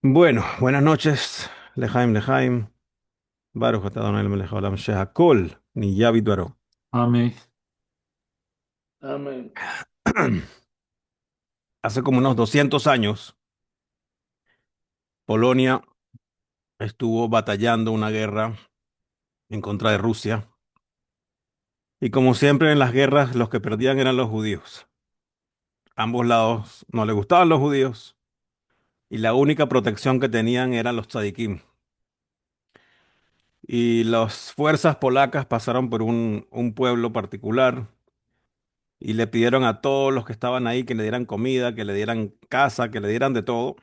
Bueno, buenas noches, Lejaim, Lejaim, Baruch atah Adonai melech haolam shehakol nihya bidvaro. Amén. Amén. Hace como unos 200 años, Polonia estuvo batallando una guerra en contra de Rusia, y como siempre en las guerras, los que perdían eran los judíos. Ambos lados no les gustaban los judíos, y la única protección que tenían eran los tzadikim. Y las fuerzas polacas pasaron por un pueblo particular y le pidieron a todos los que estaban ahí que le dieran comida, que le dieran casa, que le dieran de todo.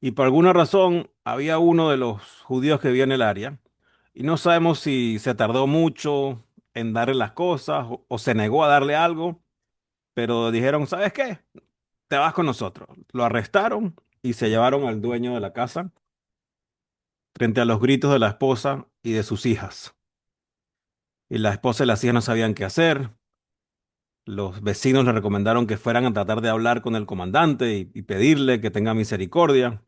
Y por alguna razón había uno de los judíos que vivía en el área y no sabemos si se tardó mucho en darle las cosas o se negó a darle algo, pero dijeron, ¿sabes qué? Te vas con nosotros. Lo arrestaron y se llevaron al dueño de la casa frente a los gritos de la esposa y de sus hijas. Y la esposa y las hijas no sabían qué hacer. Los vecinos le recomendaron que fueran a tratar de hablar con el comandante y pedirle que tenga misericordia.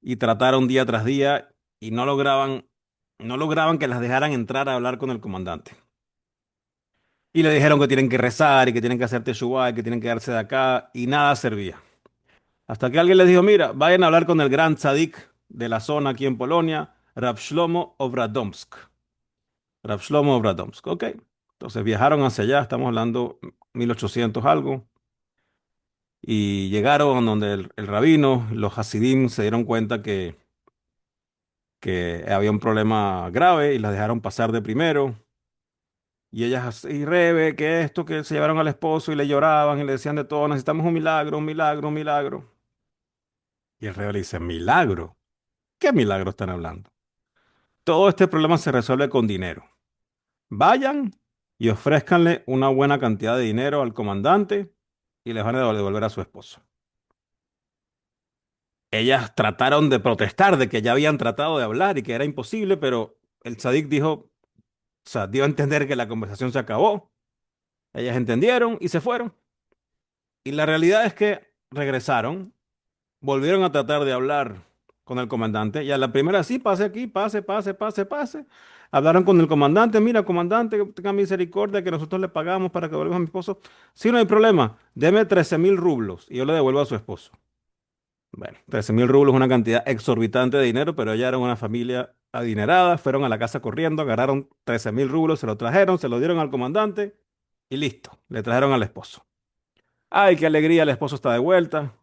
Y trataron día tras día y no lograban que las dejaran entrar a hablar con el comandante. Y le dijeron que tienen que rezar y que tienen que hacer teshuvá y que tienen que darse de acá y nada servía. Hasta que alguien les dijo, mira, vayan a hablar con el gran tzadik de la zona aquí en Polonia, Rav Shlomo Obradomsk. Rav Shlomo Obradomsk, ok. Entonces viajaron hacia allá, estamos hablando 1800 algo, y llegaron donde el rabino, los hasidim se dieron cuenta que había un problema grave y las dejaron pasar de primero. Y ellas, y Rebe, que esto, que se llevaron al esposo y le lloraban y le decían de todo, necesitamos un milagro, un milagro, un milagro. Y el Rebe le dice, ¿milagro? ¿Qué milagro están hablando? Todo este problema se resuelve con dinero. Vayan y ofrézcanle una buena cantidad de dinero al comandante y les van a devolver a su esposo. Ellas trataron de protestar de que ya habían tratado de hablar y que era imposible, pero el tzadik dijo, o sea, dio a entender que la conversación se acabó. Ellas entendieron y se fueron. Y la realidad es que regresaron, volvieron a tratar de hablar con el comandante y a la primera, sí, pase aquí, pase, pase, pase, pase. Hablaron con el comandante, mira, comandante, tenga misericordia que nosotros le pagamos para que devuelva a mi esposo. Sí, no hay problema, deme 13.000 rublos y yo le devuelvo a su esposo. Bueno, 13.000 rublos es una cantidad exorbitante de dinero, pero ella era una familia adinerada, fueron a la casa corriendo, agarraron 13.000 rublos, se lo trajeron, se lo dieron al comandante y listo, le trajeron al esposo. Ay, qué alegría, el esposo está de vuelta.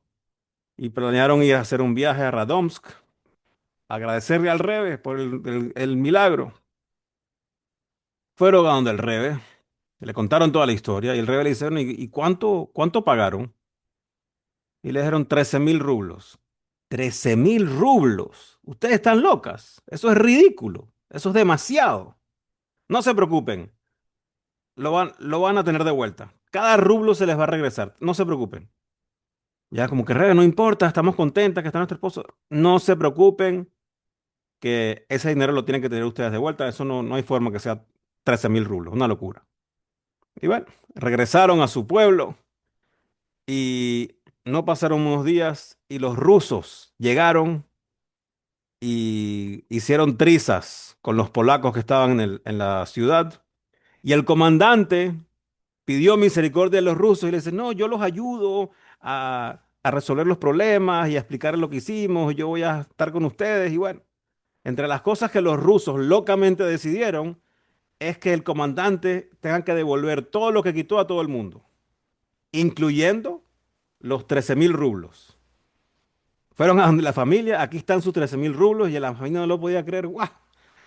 Y planearon ir a hacer un viaje a Radomsk, agradecerle al Rebe por el milagro. Fueron a donde el Rebe, le contaron toda la historia y el Rebe le dice, ¿y cuánto pagaron? Y le dijeron 13.000 rublos. 13.000 rublos. Ustedes están locas. Eso es ridículo. Eso es demasiado. No se preocupen. Lo van a tener de vuelta. Cada rublo se les va a regresar. No se preocupen. Ya como que Rebe, no importa, estamos contentas que está nuestro esposo. No se preocupen, que ese dinero lo tienen que tener ustedes de vuelta. Eso no hay forma que sea 13.000 rublos, una locura. Y bueno, regresaron a su pueblo y no pasaron unos días y los rusos llegaron y hicieron trizas con los polacos que estaban en la ciudad. Y el comandante pidió misericordia a los rusos y le dice, no, yo los ayudo a resolver los problemas y a explicarles lo que hicimos, yo voy a estar con ustedes. Y bueno, entre las cosas que los rusos locamente decidieron, es que el comandante tenga que devolver todo lo que quitó a todo el mundo, incluyendo los 13.000 rublos. Fueron a donde la familia, aquí están sus 13.000 rublos y la familia no lo podía creer. ¡Guau!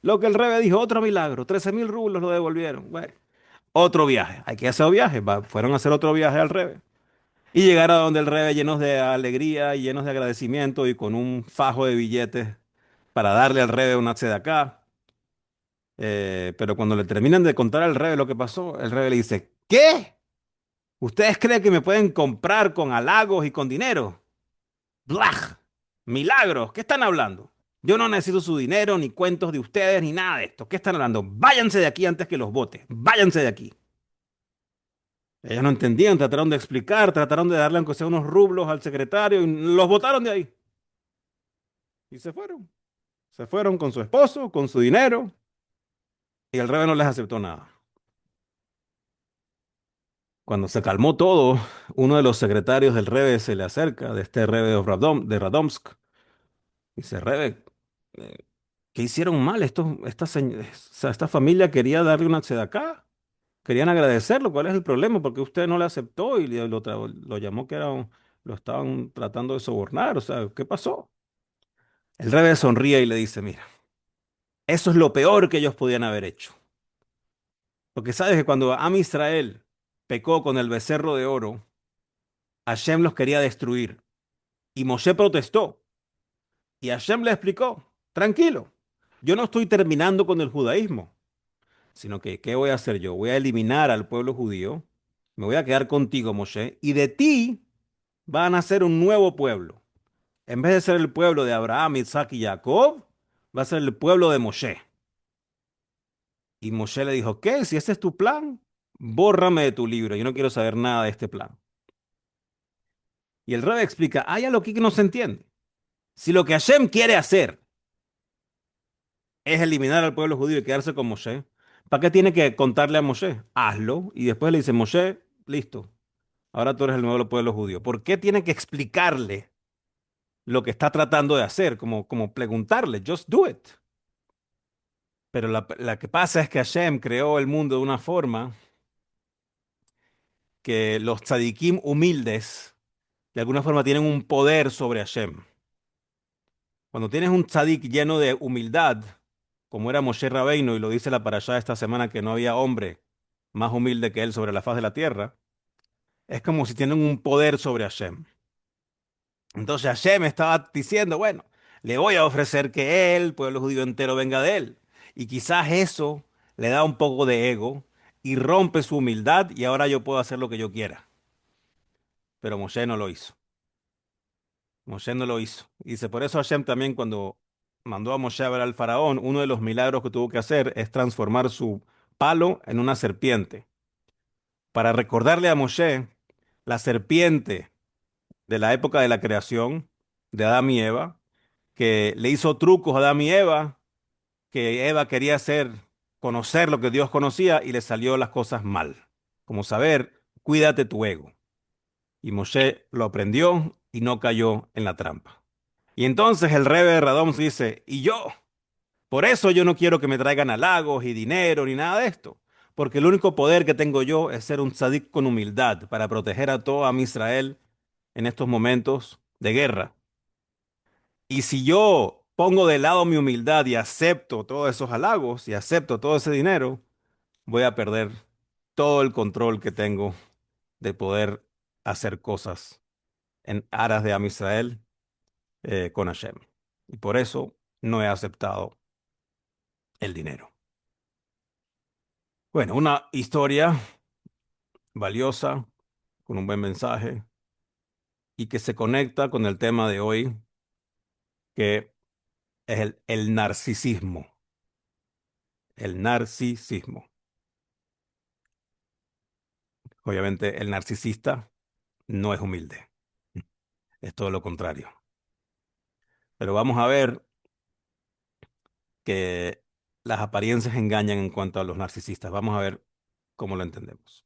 Lo que el rebe dijo, otro milagro, 13.000 rublos lo devolvieron. Bueno, otro viaje, hay que hacer viaje. Fueron a hacer otro viaje al rebe. Y llegaron a donde el rebe llenos de alegría y llenos de agradecimiento y con un fajo de billetes para darle al rebe una de acá. Pero cuando le terminan de contar al rebe lo que pasó, el rebe le dice, ¿qué? ¿Ustedes creen que me pueden comprar con halagos y con dinero? ¡Blah! Milagros, ¿qué están hablando? Yo no necesito su dinero, ni cuentos de ustedes, ni nada de esto. ¿Qué están hablando? Váyanse de aquí antes que los vote. Váyanse de aquí. Ellos no entendían, trataron de explicar, trataron de darle aunque sea unos rublos al secretario y los votaron de ahí. y se fueron. Se fueron con su esposo, con su dinero, y el rebe no les aceptó nada. Cuando se calmó todo, uno de los secretarios del rebe se le acerca, de este rebe de Radomsk, y dice, rebe, eh, ¿qué hicieron mal? O sea, esta familia quería darle una acá. Querían agradecerlo. ¿Cuál es el problema? Porque usted no le aceptó y lo llamó que lo estaban tratando de sobornar. O sea, ¿qué pasó? El rebe sonríe y le dice, mira, eso es lo peor que ellos podían haber hecho. Porque sabes que cuando Am Israel pecó con el becerro de oro, Hashem los quería destruir. Y Moshe protestó. Y Hashem le explicó, tranquilo, yo no estoy terminando con el judaísmo, sino que, ¿qué voy a hacer yo? Voy a eliminar al pueblo judío, me voy a quedar contigo, Moshe, y de ti van a ser un nuevo pueblo. En vez de ser el pueblo de Abraham, Isaac y Jacob, va a ser el pueblo de Moshe. Y Moshe le dijo, ¿qué? Si ese es tu plan, bórrame de tu libro, yo no quiero saber nada de este plan. Y el rey explica, hay algo aquí que no se entiende. Si lo que Hashem quiere hacer es eliminar al pueblo judío y quedarse con Moshe, ¿para qué tiene que contarle a Moshe? Hazlo. Y después le dice, Moshe, listo, ahora tú eres el nuevo pueblo judío. ¿Por qué tiene que explicarle lo que está tratando de hacer? Como preguntarle, just do it. Pero la que pasa es que Hashem creó el mundo de una forma que los tzadikim humildes de alguna forma tienen un poder sobre Hashem. Cuando tienes un tzadik lleno de humildad, como era Moshe Rabbeinu, y lo dice la parashá esta semana que no había hombre más humilde que él sobre la faz de la tierra, es como si tienen un poder sobre Hashem. Entonces Hashem estaba diciendo, bueno, le voy a ofrecer que él, pueblo judío entero, venga de él. Y quizás eso le da un poco de ego y rompe su humildad y ahora yo puedo hacer lo que yo quiera. Pero Moshe no lo hizo. Moshe no lo hizo. Y dice, por eso Hashem también cuando mandó a Moshe a ver al faraón, uno de los milagros que tuvo que hacer es transformar su palo en una serpiente. Para recordarle a Moshe la serpiente de la época de la creación de Adán y Eva, que le hizo trucos a Adán y Eva, que Eva quería hacer, conocer lo que Dios conocía y le salió las cosas mal. Como saber, cuídate tu ego. Y Moshe lo aprendió y no cayó en la trampa. Y entonces el rebe de Radoms dice, y yo, por eso yo no quiero que me traigan halagos y dinero ni nada de esto, porque el único poder que tengo yo es ser un tzadik con humildad para proteger a todo a mi Israel en estos momentos de guerra. Y si yo pongo de lado mi humildad y acepto todos esos halagos y acepto todo ese dinero, voy a perder todo el control que tengo de poder hacer cosas en aras de Am Israel con Hashem. Y por eso no he aceptado el dinero. Bueno, una historia valiosa, con un buen mensaje y que se conecta con el tema de hoy, que es el narcisismo. El narcisismo. Obviamente, el narcisista no es humilde, es todo lo contrario. Pero vamos a ver que las apariencias engañan en cuanto a los narcisistas. Vamos a ver cómo lo entendemos.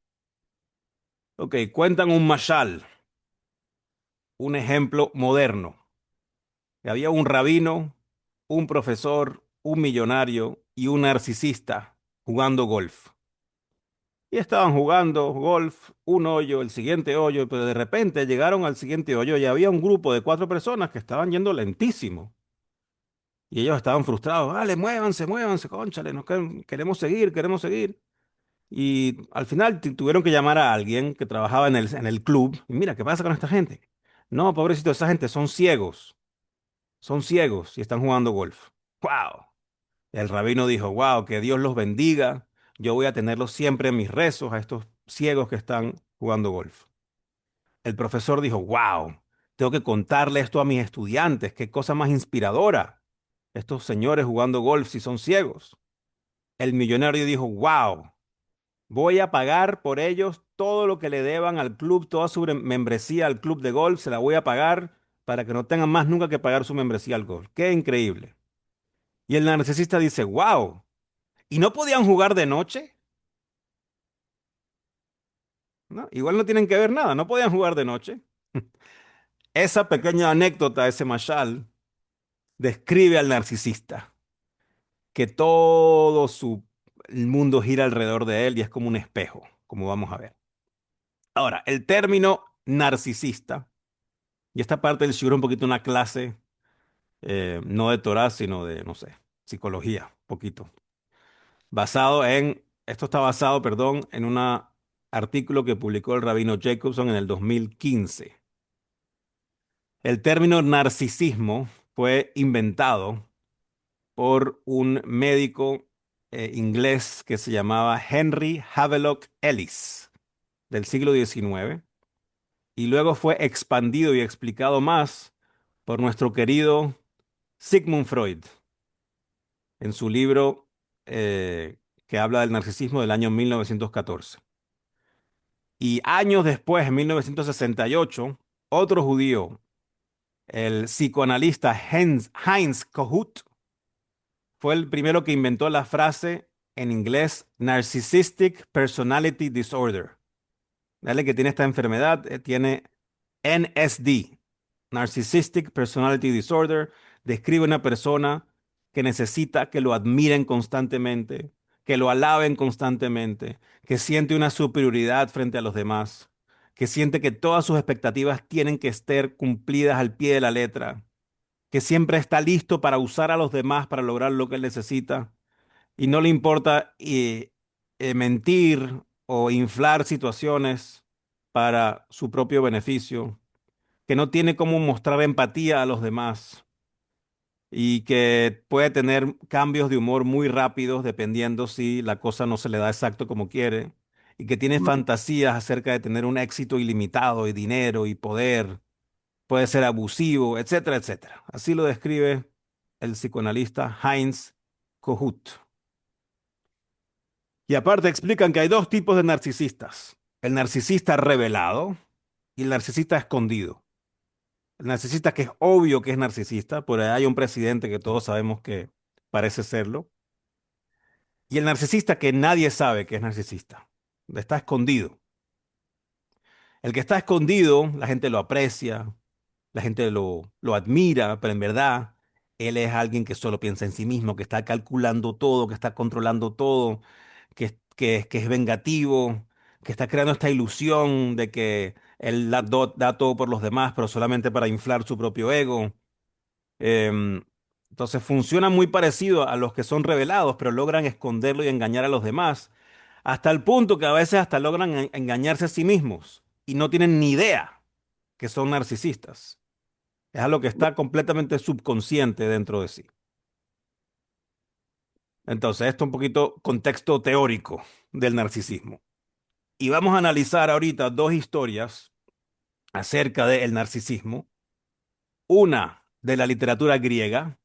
Ok, cuentan un mashal, un ejemplo moderno. Que había un rabino, un profesor, un millonario y un narcisista jugando golf. Y estaban jugando golf, un hoyo, el siguiente hoyo, pero de repente llegaron al siguiente hoyo y había un grupo de 4 personas que estaban yendo lentísimo. Y ellos estaban frustrados. Vale, muévanse, muévanse, cónchale, queremos seguir, queremos seguir. Y al final tuvieron que llamar a alguien que trabajaba en el club. Y mira, ¿qué pasa con esta gente? No, pobrecito, esa gente son ciegos y están jugando golf. ¡Wow! El rabino dijo, wow, que Dios los bendiga. Yo voy a tenerlos siempre en mis rezos a estos ciegos que están jugando golf. El profesor dijo, wow, tengo que contarle esto a mis estudiantes. Qué cosa más inspiradora. Estos señores jugando golf si son ciegos. El millonario dijo, wow, voy a pagar por ellos todo lo que le deban al club, toda su membresía al club de golf, se la voy a pagar para que no tengan más nunca que pagar su membresía al golf. Qué increíble. Y el narcisista dice, wow, ¿y no podían jugar de noche? ¿No? Igual no tienen que ver nada, no podían jugar de noche. Esa pequeña anécdota, ese mashal, describe al narcisista, que todo el mundo gira alrededor de él y es como un espejo, como vamos a ver. Ahora, el término narcisista, y esta parte del shiur es un poquito una clase, no de Torah, sino de, no sé, psicología, poquito. Esto está basado, perdón, en un artículo que publicó el rabino Jacobson en el 2015. El término narcisismo fue inventado por un médico inglés que se llamaba Henry Havelock Ellis del siglo XIX y luego fue expandido y explicado más por nuestro querido Sigmund Freud en su libro que habla del narcisismo del año 1914. Y años después, en 1968, otro judío, el psicoanalista Heinz Kohut, fue el primero que inventó la frase en inglés Narcissistic Personality Disorder. Dale que tiene esta enfermedad, tiene NSD, Narcissistic Personality Disorder, describe una persona que necesita que lo admiren constantemente, que lo alaben constantemente, que siente una superioridad frente a los demás, que siente que todas sus expectativas tienen que estar cumplidas al pie de la letra, que siempre está listo para usar a los demás para lograr lo que él necesita y no le importa mentir o inflar situaciones para su propio beneficio, que no tiene cómo mostrar empatía a los demás y que puede tener cambios de humor muy rápidos dependiendo si la cosa no se le da exacto como quiere y que tiene fantasías acerca de tener un éxito ilimitado y dinero y poder, puede ser abusivo, etcétera, etcétera. Así lo describe el psicoanalista Heinz Kohut. Y aparte explican que hay dos tipos de narcisistas. El narcisista revelado y el narcisista escondido. El narcisista que es obvio que es narcisista, por ahí hay un presidente que todos sabemos que parece serlo. Y el narcisista que nadie sabe que es narcisista. Está escondido. El que está escondido, la gente lo aprecia, la gente lo admira, pero en verdad él es alguien que solo piensa en sí mismo, que está calculando todo, que está controlando todo, que es vengativo, que está creando esta ilusión de que él da todo por los demás, pero solamente para inflar su propio ego. Em, entonces funciona muy parecido a los que son revelados, pero logran esconderlo y engañar a los demás, hasta el punto que a veces hasta logran engañarse a sí mismos y no tienen ni idea que son narcisistas. Es algo que está completamente subconsciente dentro de sí. Entonces, esto es un poquito contexto teórico del narcisismo. Y vamos a analizar ahorita dos historias acerca del narcisismo. Una de la literatura griega,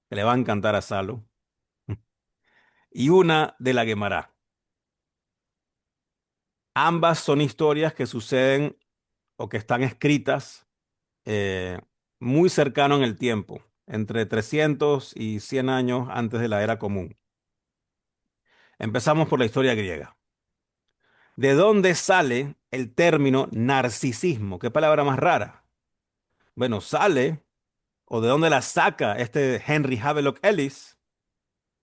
que le va a encantar a Salo, y una de la Guemará. Ambas son historias que suceden o que están escritas eh, muy cercano en el tiempo, entre 300 y 100 años antes de la era común. Empezamos por la historia griega. ¿De dónde sale el término narcisismo? ¿Qué palabra más rara? Bueno, sale, o de dónde la saca este Henry Havelock Ellis,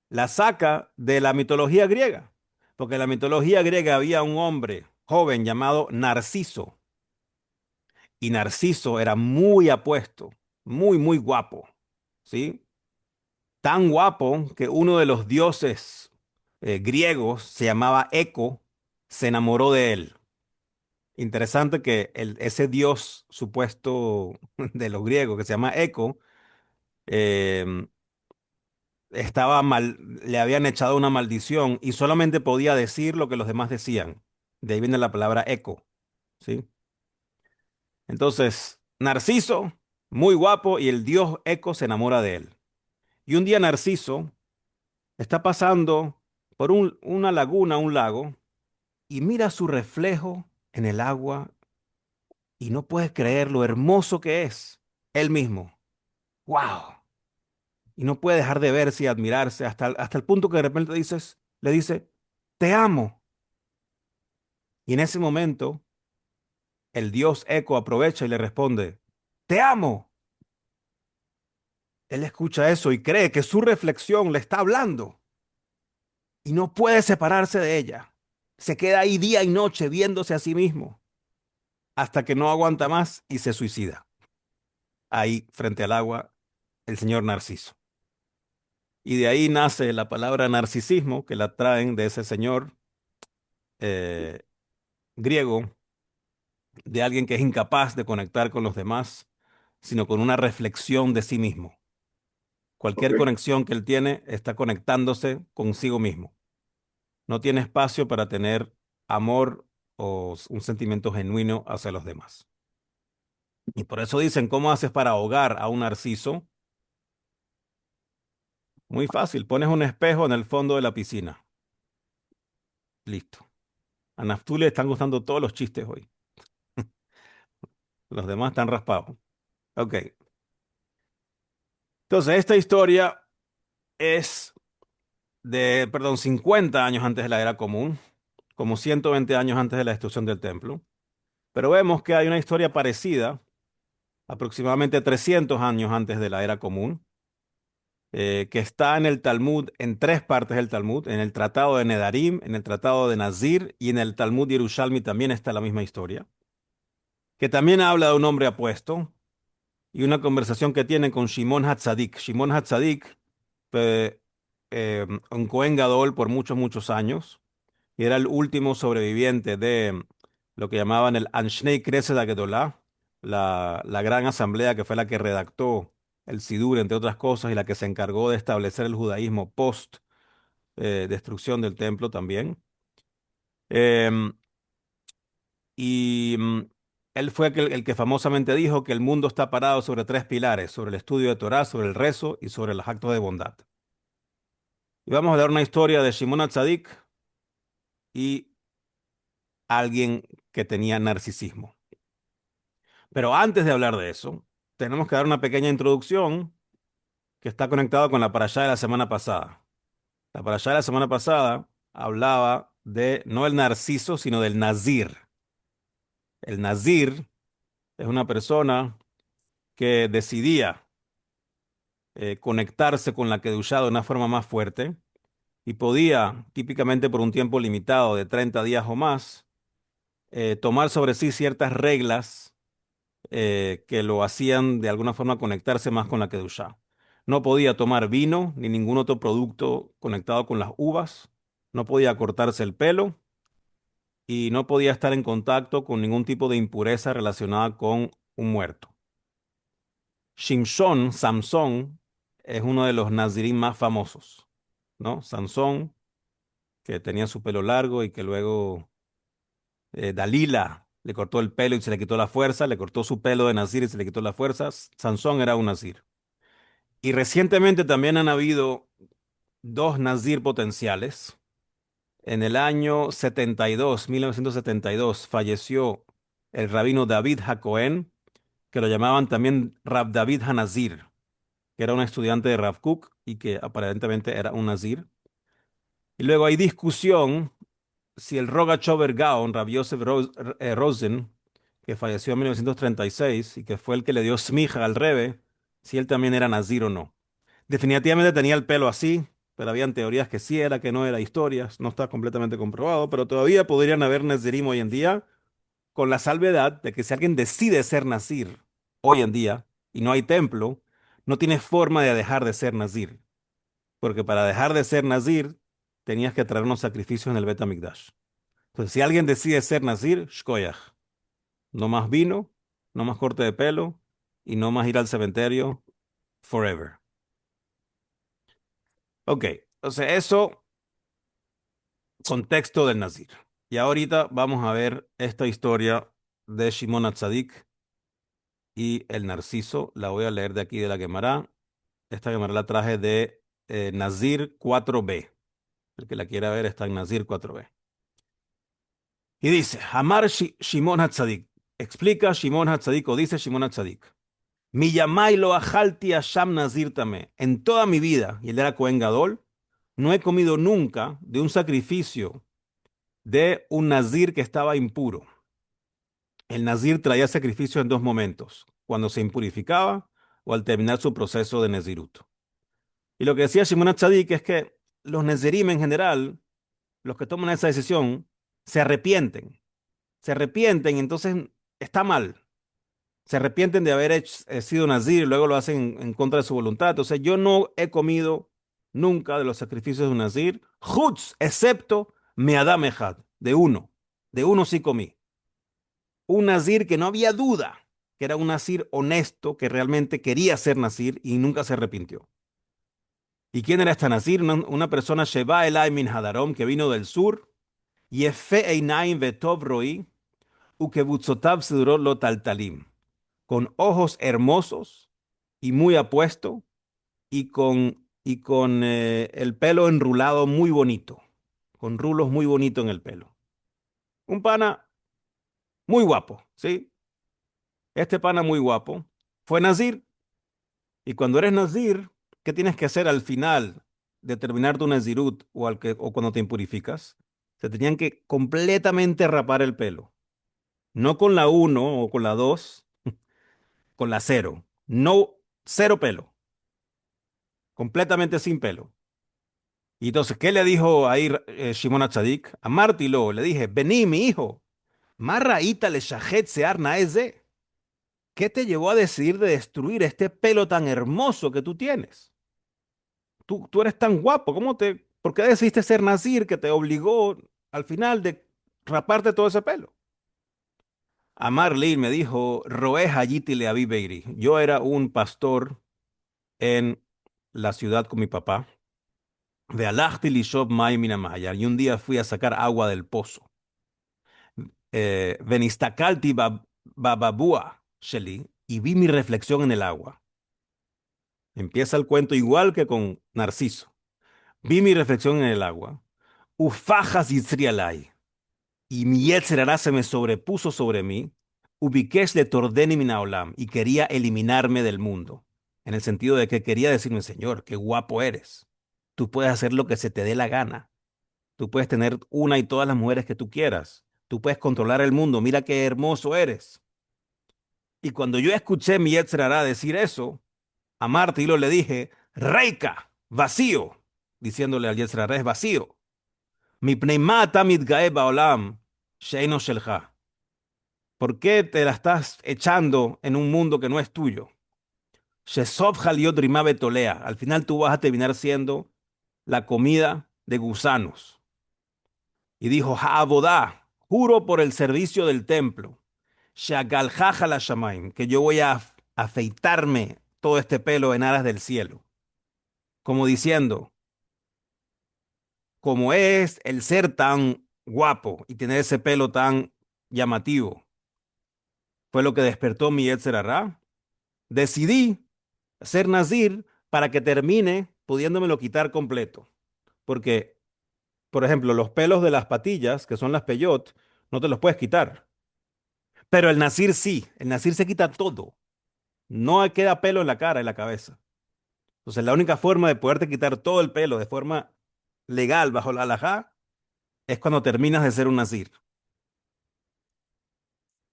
la saca de la mitología griega. Porque en la mitología griega había un hombre joven llamado Narciso. Y Narciso era muy apuesto, muy, muy guapo. ¿Sí? Tan guapo que uno de los dioses griegos se llamaba Eco, se enamoró de él. Interesante que ese dios supuesto de los griegos, que se llama Eco, eh, estaba mal, le habían echado una maldición y solamente podía decir lo que los demás decían. De ahí viene la palabra eco, ¿sí? Entonces, Narciso, muy guapo, y el dios Eco se enamora de él. Y un día Narciso está pasando por una laguna, un lago, y mira su reflejo en el agua y no puede creer lo hermoso que es. Él mismo. ¡Wow! Y no puede dejar de verse y admirarse hasta el punto que de repente le dice, te amo. Y en ese momento, el dios Eco aprovecha y le responde, te amo. Él escucha eso y cree que su reflexión le está hablando y no puede separarse de ella. Se queda ahí día y noche viéndose a sí mismo hasta que no aguanta más y se suicida. Ahí, frente al agua, el señor Narciso. Y de ahí nace la palabra narcisismo, que la traen de ese señor eh, griego, de alguien que es incapaz de conectar con los demás, sino con una reflexión de sí mismo. Ok. Cualquier conexión que él tiene está conectándose consigo mismo. No tiene espacio para tener amor o un sentimiento genuino hacia los demás. Y por eso dicen, ¿cómo haces para ahogar a un narciso? Muy fácil, pones un espejo en el fondo de la piscina. Listo. A Naftuli le están gustando todos los chistes hoy. Los demás están raspados. Ok. Entonces, esta historia es perdón, 50 años antes de la era común, como 120 años antes de la destrucción del templo. Pero vemos que hay una historia parecida, aproximadamente 300 años antes de la era común, que está en el Talmud, en tres partes del Talmud, en el Tratado de Nedarim, en el Tratado de Nazir y en el Talmud Yerushalmi también está la misma historia, que también habla de un hombre apuesto y una conversación que tiene con Shimon Hatzadik. Shimon Hatzadik fue un Cohen Gadol por muchos, muchos años y era el último sobreviviente de lo que llamaban el Anshnei Knesset HaGedolah, la gran asamblea que fue la que redactó el Sidur, entre otras cosas, y la que se encargó de establecer el judaísmo post destrucción del templo también. Em, y él fue el que famosamente dijo que el mundo está parado sobre tres pilares, sobre el estudio de Torah, sobre el rezo y sobre los actos de bondad. Y vamos a dar una historia de Shimon HaTzadik y alguien que tenía narcisismo. Pero antes de hablar de eso, tenemos que dar una pequeña introducción que está conectada con la parashá de la semana pasada. La parashá de la semana pasada hablaba de no el narciso, sino del nazir. El nazir es una persona que decidía conectarse con la Kedushá de una forma más fuerte y podía, típicamente por un tiempo limitado de 30 días o más, tomar sobre sí ciertas reglas que lo hacían de alguna forma conectarse más con la Kedushá. No podía tomar vino ni ningún otro producto conectado con las uvas, no podía cortarse el pelo y no podía estar en contacto con ningún tipo de impureza relacionada con un muerto. Shimshon, Samson, es uno de los nazirín más famosos, ¿no? Sansón, que tenía su pelo largo y que luego Dalila le cortó el pelo y se le quitó la fuerza, le cortó su pelo de nazir y se le quitó la fuerza. Sansón era un nazir. Y recientemente también han habido dos nazir potenciales. En el año 72, 1972, falleció el rabino David HaKohen, que lo llamaban también Rab David HaNazir, que era un estudiante de Rav Kook y que aparentemente era un nazir. Y luego hay discusión si el Rogachover Gaon, Rav Yosef Rosen, que falleció en 1936 y que fue el que le dio smija al Rebbe, si él también era nazir o no. Definitivamente tenía el pelo así, pero habían teorías que sí era, que no era, historias, no está completamente comprobado, pero todavía podrían haber nazirim hoy en día, con la salvedad de que si alguien decide ser nazir hoy en día y no hay templo, no tiene forma de dejar de ser nazir, porque para dejar de ser nazir tenías que traer unos sacrificios en el Bet HaMikdash. Entonces, si alguien decide ser nazir, shkoyach, no más vino, no más corte de pelo y no más ir al cementerio forever. Ok, entonces eso contexto del Nazir. Y ahorita vamos a ver esta historia de Shimon HaTzadik y el Narciso. La voy a leer de aquí de la Gemara. Esta Gemara la traje de Nazir 4b. El que la quiera ver está en Nazir 4b. Y dice, Amar Shimon HaTzadik. Explica Shimon HaTzadik o dice Shimon HaTzadik. Miyamai lo ajalti asham nazir tamé. En toda mi vida, y él era Cohen Gadol, no he comido nunca de un sacrificio de un nazir que estaba impuro. El nazir traía sacrificio en dos momentos, cuando se impurificaba o al terminar su proceso de nezirut. Y lo que decía Shimon HaTzadik es que los nezirim en general, los que toman esa decisión, se arrepienten. Se arrepienten, entonces está mal. Se arrepienten de haber sido nazir y luego lo hacen en contra de su voluntad. Entonces yo no he comido nunca de los sacrificios de un nazir, chutz, excepto me'adam echad, de uno. De uno sí comí. Un nazir que no había duda que era un nazir honesto, que realmente quería ser nazir y nunca se arrepintió. ¿Y quién era este nazir? Una persona Sheba Elai min Hadarom, que vino del sur, Yefe Einaim Vetov Roi, Ukebutzotav Sedurot Lo Taltalim, con ojos hermosos y muy apuesto, y con el pelo enrulado muy bonito, con rulos muy bonitos en el pelo. Un pana muy guapo, ¿sí? Este pana muy guapo fue nazir. Y cuando eres nazir, ¿qué tienes que hacer al final de terminar tu nazirut o cuando te impurificas? Te tenían que completamente rapar el pelo. No con la uno o con la 2, con la cero. No, cero pelo. Completamente sin pelo. Y entonces, ¿qué le dijo ahí Shimon HaTzadik? A Martilo le dije, vení, mi hijo. Marraíta le shahet sear naeze. ¿Qué te llevó a decidir de destruir este pelo tan hermoso que tú tienes? Tú eres tan guapo, ¿por qué decidiste ser nazir que te obligó al final de raparte todo ese pelo? Amar Lee me dijo, Roe Hayiti le Abi Beiri. Yo era un pastor en la ciudad con mi papá. De Alachti Lishov Mai Minamaya. Y un día fui a sacar agua del pozo. Venistakalti Bababua Sheli. Y vi mi reflexión en el agua. Empieza el cuento igual que con Narciso. Vi mi reflexión en el agua. Ufajas Yitzrialai. Y mi Yetzer Hará se me sobrepuso sobre mí, Ubikesh le tordeni minaolam, y quería eliminarme del mundo, en el sentido de que quería decirme, Señor, qué guapo eres. Tú puedes hacer lo que se te dé la gana. Tú puedes tener una y todas las mujeres que tú quieras. Tú puedes controlar el mundo. Mira qué hermoso eres. Y cuando yo escuché mi Yetzer Hará decir eso, a Martilo le dije, Reika, vacío, diciéndole al Yetzer Hará, es vacío. Mi pneimata mitgae baolam, sheino shelcha. ¿Por qué te la estás echando en un mundo que no es tuyo? Shesov Haliot Rimá Betolea. Al final tú vas a terminar siendo la comida de gusanos. Y dijo, Ha'abodá, juro por el servicio del templo, Shagaljaja la Shamaim, que yo voy a afeitarme todo este pelo en aras del cielo. Como diciendo, como es el ser tan guapo y tener ese pelo tan llamativo, fue lo que despertó mi Yetzer Hará. Decidí ser nazir para que termine pudiéndomelo quitar completo. Porque, por ejemplo, los pelos de las patillas, que son las peyot, no te los puedes quitar. Pero el nazir sí, el nazir se quita todo. No queda pelo en la cara, en la cabeza. Entonces, la única forma de poderte quitar todo el pelo de forma legal bajo la halajá es cuando terminas de ser un nazir.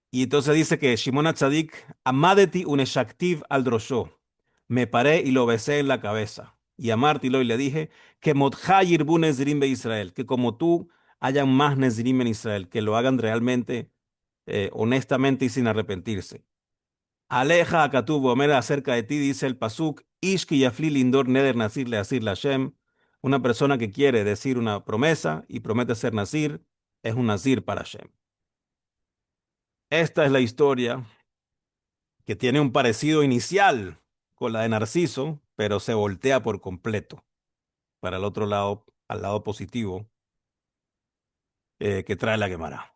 Y entonces dice que Shimon HaTzadik, Amadeti uneshaktiv al drosho. Me paré y lo besé en la cabeza. Y a Martilo y le dije que Modjá yirbu Nezrim be Israel, que como tú hayan más Nezrim en Israel, que lo hagan realmente, honestamente y sin arrepentirse. Aleja a Katub Omer acerca de ti, dice el Pasuk, Ishki Yafli Lindor Neder Nasir le Asir Lashem. Una persona que quiere decir una promesa y promete ser Nasir, es un Nasir para Hashem. Esta es la historia que tiene un parecido inicial con la de Narciso, pero se voltea por completo para el otro lado, al lado positivo que trae la Gemara.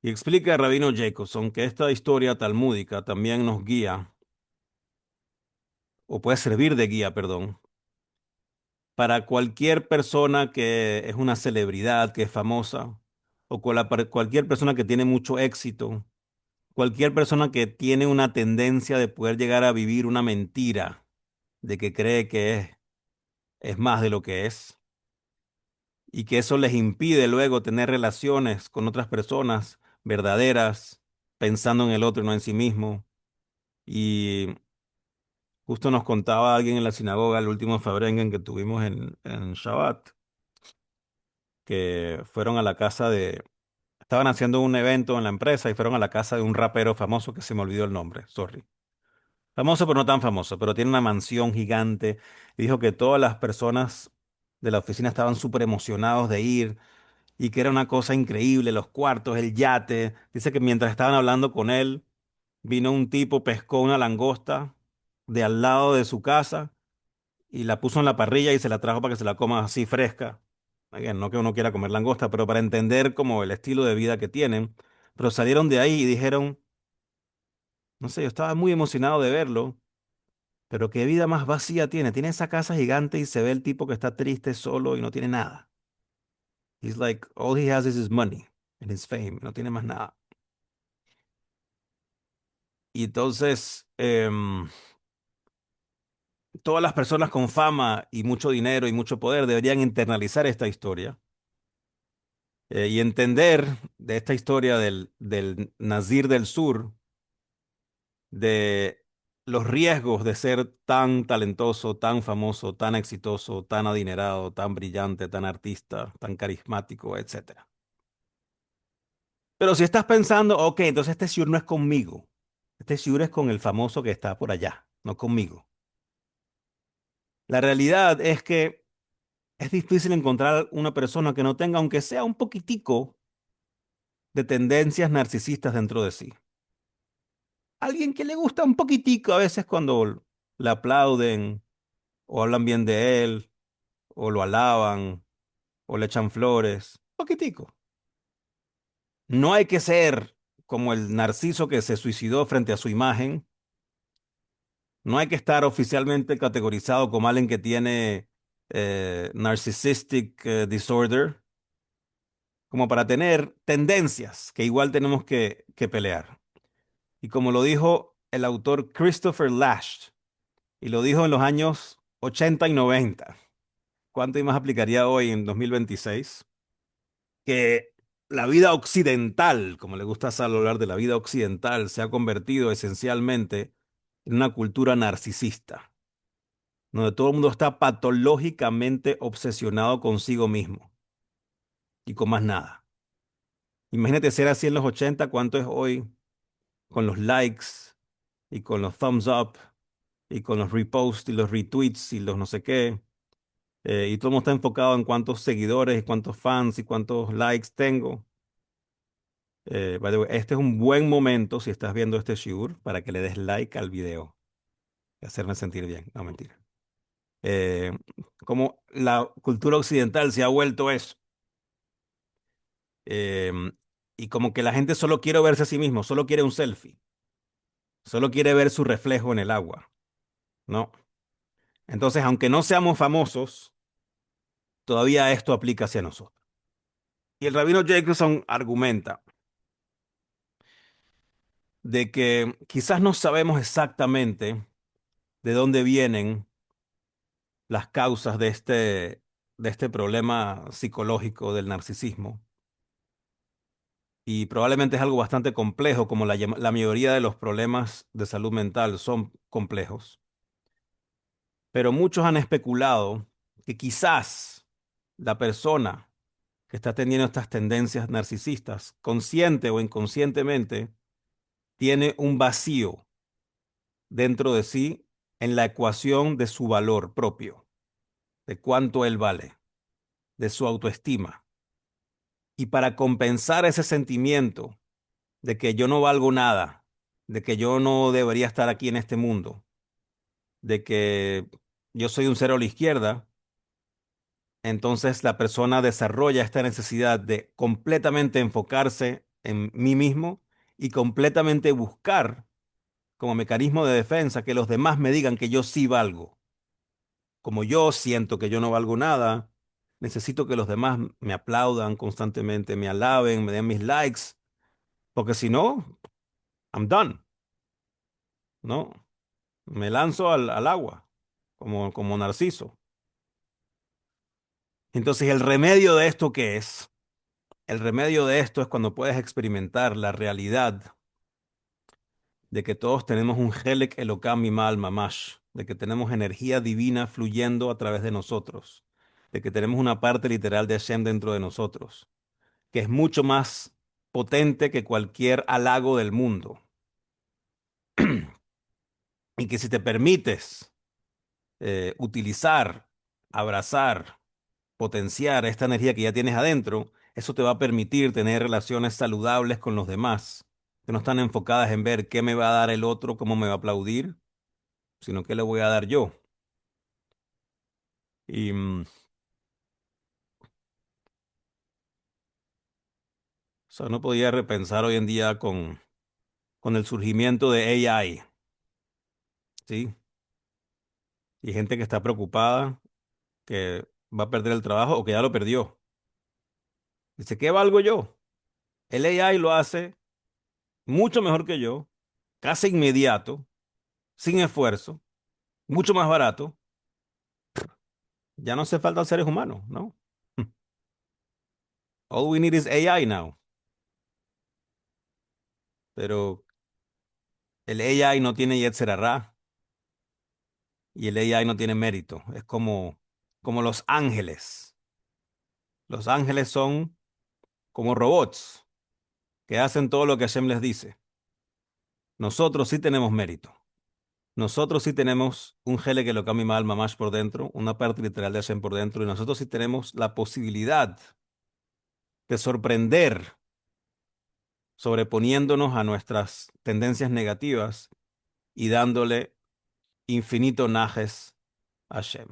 Y explica el Rabino Jacobson que esta historia talmúdica también nos guía, o puede servir de guía, perdón, para cualquier persona que es una celebridad, que es famosa, o con cualquier persona que tiene mucho éxito, cualquier persona que tiene una tendencia de poder llegar a vivir una mentira, de que cree que es más de lo que es, y que eso les impide luego tener relaciones con otras personas verdaderas, pensando en el otro y no en sí mismo. Y justo nos contaba alguien en la sinagoga el último Fabrengen que tuvimos en Shabbat, que fueron a la casa de, estaban haciendo un evento en la empresa y fueron a la casa de un rapero famoso que se me olvidó el nombre, sorry. Famoso pero no tan famoso, pero tiene una mansión gigante. Y dijo que todas las personas de la oficina estaban súper emocionados de ir y que era una cosa increíble, los cuartos, el yate. Dice que mientras estaban hablando con él, vino un tipo, pescó una langosta de al lado de su casa y la puso en la parrilla y se la trajo para que se la coma así fresca. Again, no que uno quiera comer langosta, pero para entender como el estilo de vida que tienen. Pero salieron de ahí y dijeron, no sé, yo estaba muy emocionado de verlo, pero qué vida más vacía tiene. Tiene esa casa gigante y se ve el tipo que está triste, solo y no tiene nada. He's like, all he has is his money and his fame. No tiene más nada. Y entonces, todas las personas con fama y mucho dinero y mucho poder deberían internalizar esta historia y entender de esta historia del Nazir del Sur, de los riesgos de ser tan talentoso, tan famoso, tan exitoso, tan adinerado, tan brillante, tan artista, tan carismático, etcétera. Pero si estás pensando, ok, entonces este Shiur no es conmigo, este Shiur es con el famoso que está por allá, no conmigo. La realidad es que es difícil encontrar una persona que no tenga, aunque sea un poquitico, de tendencias narcisistas dentro de sí. Alguien que le gusta un poquitico a veces cuando le aplauden o hablan bien de él o lo alaban o le echan flores. Poquitico. No hay que ser como el narciso que se suicidó frente a su imagen. No hay que estar oficialmente categorizado como alguien que tiene narcissistic disorder, como para tener tendencias que igual tenemos que pelear. Y como lo dijo el autor Christopher Lasch, y lo dijo en los años 80 y 90, ¿cuánto y más aplicaría hoy en 2026? Que la vida occidental, como le gusta a Sal hablar de la vida occidental, se ha convertido esencialmente en una cultura narcisista, donde todo el mundo está patológicamente obsesionado consigo mismo y con más nada. Imagínate ser así en los 80, ¿cuánto es hoy? Con los likes y con los thumbs up y con los reposts y los retweets y los no sé qué. Y todo el mundo está enfocado en cuántos seguidores y cuántos fans y cuántos likes tengo. By the way, este es un buen momento si estás viendo este shiur para que le des like al video y hacerme sentir bien. No, mentira. Eh, como la cultura occidental se ha vuelto eso. Em, y como que la gente solo quiere verse a sí mismo, solo quiere un selfie, solo quiere ver su reflejo en el agua, ¿no? Entonces, aunque no seamos famosos, todavía esto aplica hacia nosotros. Y el rabino Jacobson argumenta de que quizás no sabemos exactamente de dónde vienen las causas de este problema psicológico del narcisismo. Y probablemente es algo bastante complejo, como la mayoría de los problemas de salud mental son complejos. Pero muchos han especulado que quizás la persona que está teniendo estas tendencias narcisistas, consciente o inconscientemente, tiene un vacío dentro de sí en la ecuación de su valor propio, de cuánto él vale, de su autoestima. Y para compensar ese sentimiento de que yo no valgo nada, de que yo no debería estar aquí en este mundo, de que yo soy un cero a la izquierda, entonces la persona desarrolla esta necesidad de completamente enfocarse en mí mismo y completamente buscar como mecanismo de defensa que los demás me digan que yo sí valgo. Como yo siento que yo no valgo nada, necesito que los demás me aplaudan constantemente, me alaben, me den mis likes, porque si no, I'm done, ¿no? Me lanzo al agua, como Narciso. Entonces, ¿el remedio de esto qué es? El remedio de esto es cuando puedes experimentar la realidad de que todos tenemos un Helek Elokam Mimal Mamash, de que tenemos energía divina fluyendo a través de nosotros, de que tenemos una parte literal de Hashem dentro de nosotros, que es mucho más potente que cualquier halago del mundo. Y que si te permites utilizar, abrazar, potenciar esta energía que ya tienes adentro, eso te va a permitir tener relaciones saludables con los demás, que no están enfocadas en ver qué me va a dar el otro, cómo me va a aplaudir, sino qué le voy a dar yo. Y o sea, no podía repensar hoy en día con el surgimiento de AI, ¿sí? Y gente que está preocupada, que va a perder el trabajo o que ya lo perdió. Dice, ¿qué valgo yo? El AI lo hace mucho mejor que yo, casi inmediato, sin esfuerzo, mucho más barato. Ya no hace falta seres humanos, ¿no? All we need is AI now. Pero el AI no tiene Yetzer Hara y el AI no tiene mérito. Es como los ángeles. Los ángeles son como robots que hacen todo lo que Hashem les dice. Nosotros sí tenemos mérito. Nosotros sí tenemos un Hele que lo cambia mal mamash por dentro, una parte literal de Hashem por dentro, y nosotros sí tenemos la posibilidad de sorprender sobreponiéndonos a nuestras tendencias negativas y dándole infinito najes a Hashem.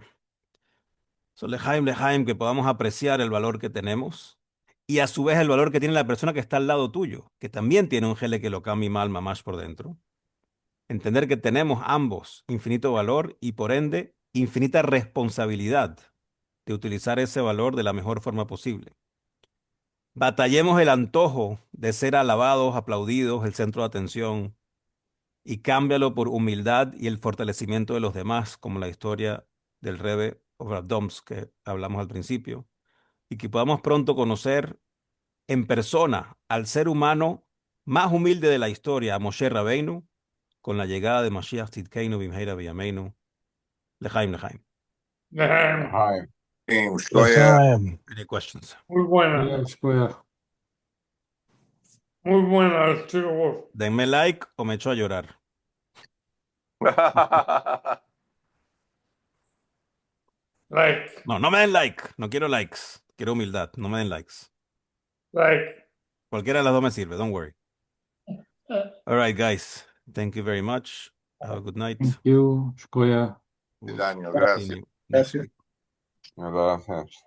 So, lejaim, que podamos apreciar el valor que tenemos y a su vez el valor que tiene la persona que está al lado tuyo, que también tiene un Hele que lo cambia mal mamash por dentro. Entender que tenemos ambos infinito valor y por ende infinita responsabilidad de utilizar ese valor de la mejor forma posible. Batallemos el antojo de ser alabados, aplaudidos, el centro de atención, y cámbialo por humildad y el fortalecimiento de los demás, como la historia del Rebbe Doms que hablamos al principio, y que podamos pronto conocer en persona al ser humano más humilde de la historia, a Moshe Rabbeinu, con la llegada de Mashiach Tzidkeinu Bimheira B'Yameinu. Lejaim, lejaim. Lejaim. Hi. L'chaim. Any questions? Muy buena, Yes, square. muy buena el estilo. Denme like o me echo a llorar. Like, No, no me den like. No quiero likes. Quiero humildad. No me den likes. like. Cualquiera de las dos me sirve. Don't worry. All right, guys. Thank you very much. Have a good night. Thank you, square. We'll Daniel, gracias. continue next week. Gracias.